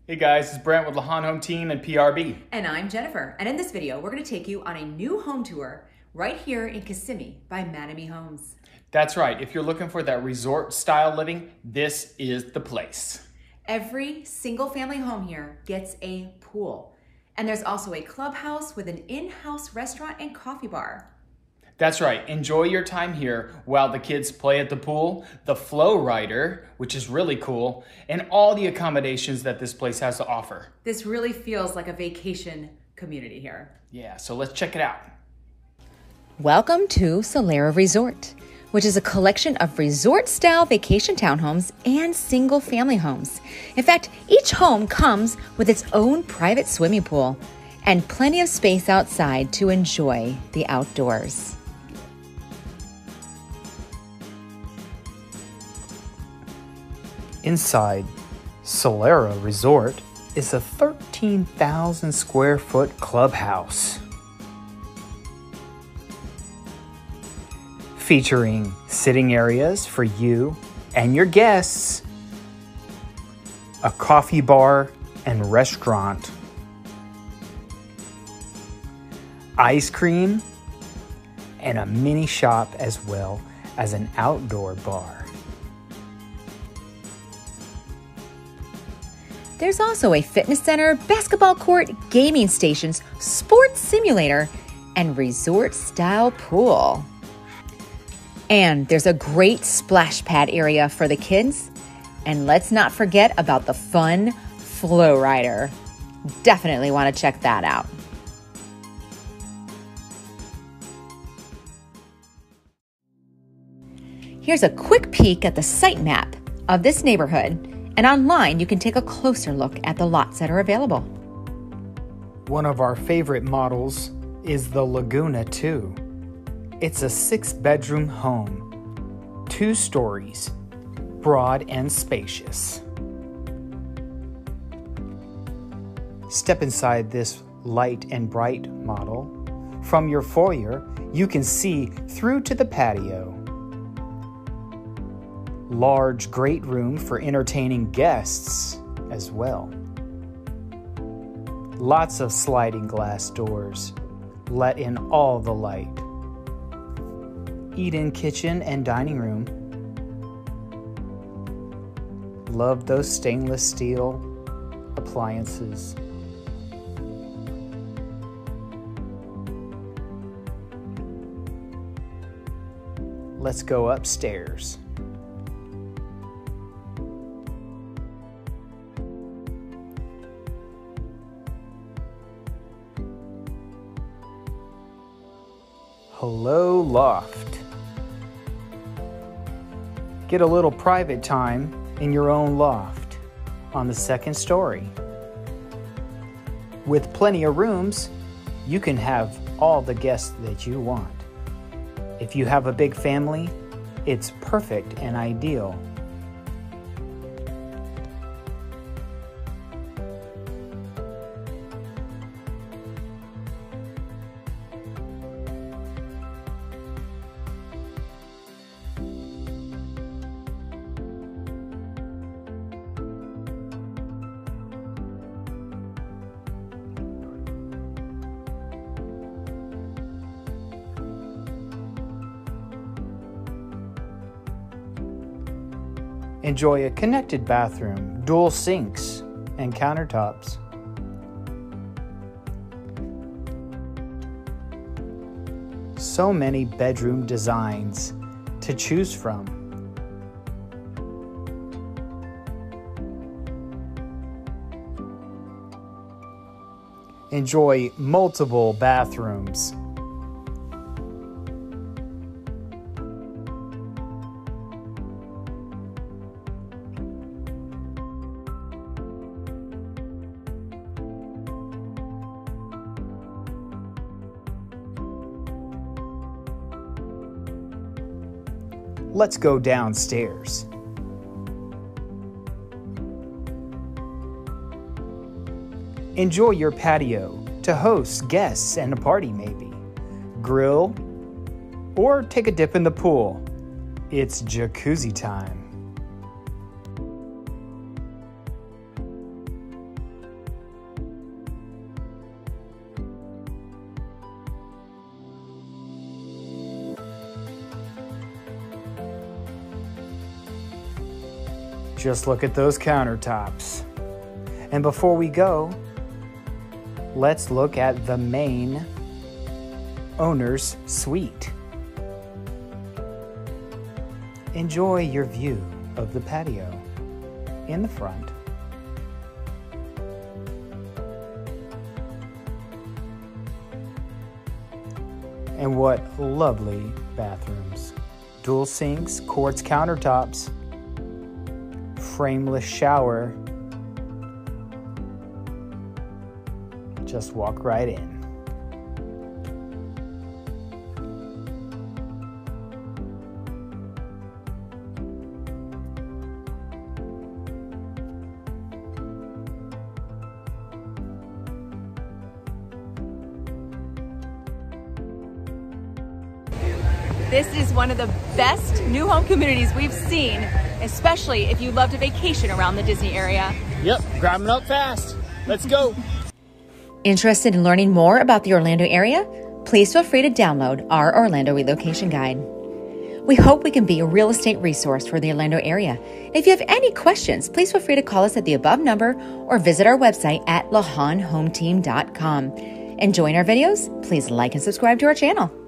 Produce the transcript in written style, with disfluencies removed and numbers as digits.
Hey guys, it's Brent with Lawhon Home Team and PRB. And I'm Jennifer. And in this video, we're going to take you on a new home tour right here in Kissimmee by Mattamy Homes. That's right. If you're looking for that resort style living, this is the place. Every single family home here gets a pool. And there's also a clubhouse with an in-house restaurant and coffee bar. That's right. Enjoy your time here while the kids play at the pool, the flow rider, which is really cool, and all the accommodations that this place has to offer. This really feels like a vacation community here. Yeah, so let's check it out. Welcome to Solara Resort, which is a collection of resort-style vacation townhomes and single-family homes. In fact, each home comes with its own private swimming pool and plenty of space outside to enjoy the outdoors. Inside Solara Resort is a 13,000 square foot clubhouse featuring sitting areas for you and your guests, a coffee bar and restaurant, ice cream, and a mini shop as well as an outdoor bar. There's also a fitness center, basketball court, gaming stations, sports simulator, and resort-style pool. And there's a great splash pad area for the kids. And let's not forget about the fun flow rider. Definitely want to check that out. Here's a quick peek at the site map of this neighborhood. And online, you can take a closer look at the lots that are available. One of our favorite models is the Laguna 2. It's a 6-bedroom home, 2 stories, broad and spacious. Step inside this light and bright model. From your foyer, you can see through to the patio. Large great room for entertaining guests as well. Lots of sliding glass doors let in all the light. Eat-in kitchen and dining room. Love those stainless steel appliances. Let's go upstairs. Hello, loft. Get a little private time in your own loft on the 2nd story. With plenty of rooms, you can have all the guests that you want. If you have a big family, it's perfect and ideal. Enjoy a connected bathroom, dual sinks, and countertops. So many bedroom designs to choose from. Enjoy multiple bathrooms. Let's go downstairs. Enjoy your patio to host guests and a party maybe. Grill or take a dip in the pool. It's jacuzzi time. Just look at those countertops. And before we go, let's look at the main owner's suite. Enjoy your view of the patio in the front. And what lovely bathrooms. Dual sinks, quartz countertops, frameless shower. Just walk right in. This is one of the best new home communities we've seen, especially if you love to vacation around the Disney area. Yep, grab them up fast. Let's go. Interested in learning more about the Orlando area? Please feel free to download our Orlando Relocation Guide. We hope we can be a real estate resource for the Orlando area. If you have any questions, please feel free to call us at the above number or visit our website at lawhonhometeam.com. Enjoying our videos? Please like and subscribe to our channel.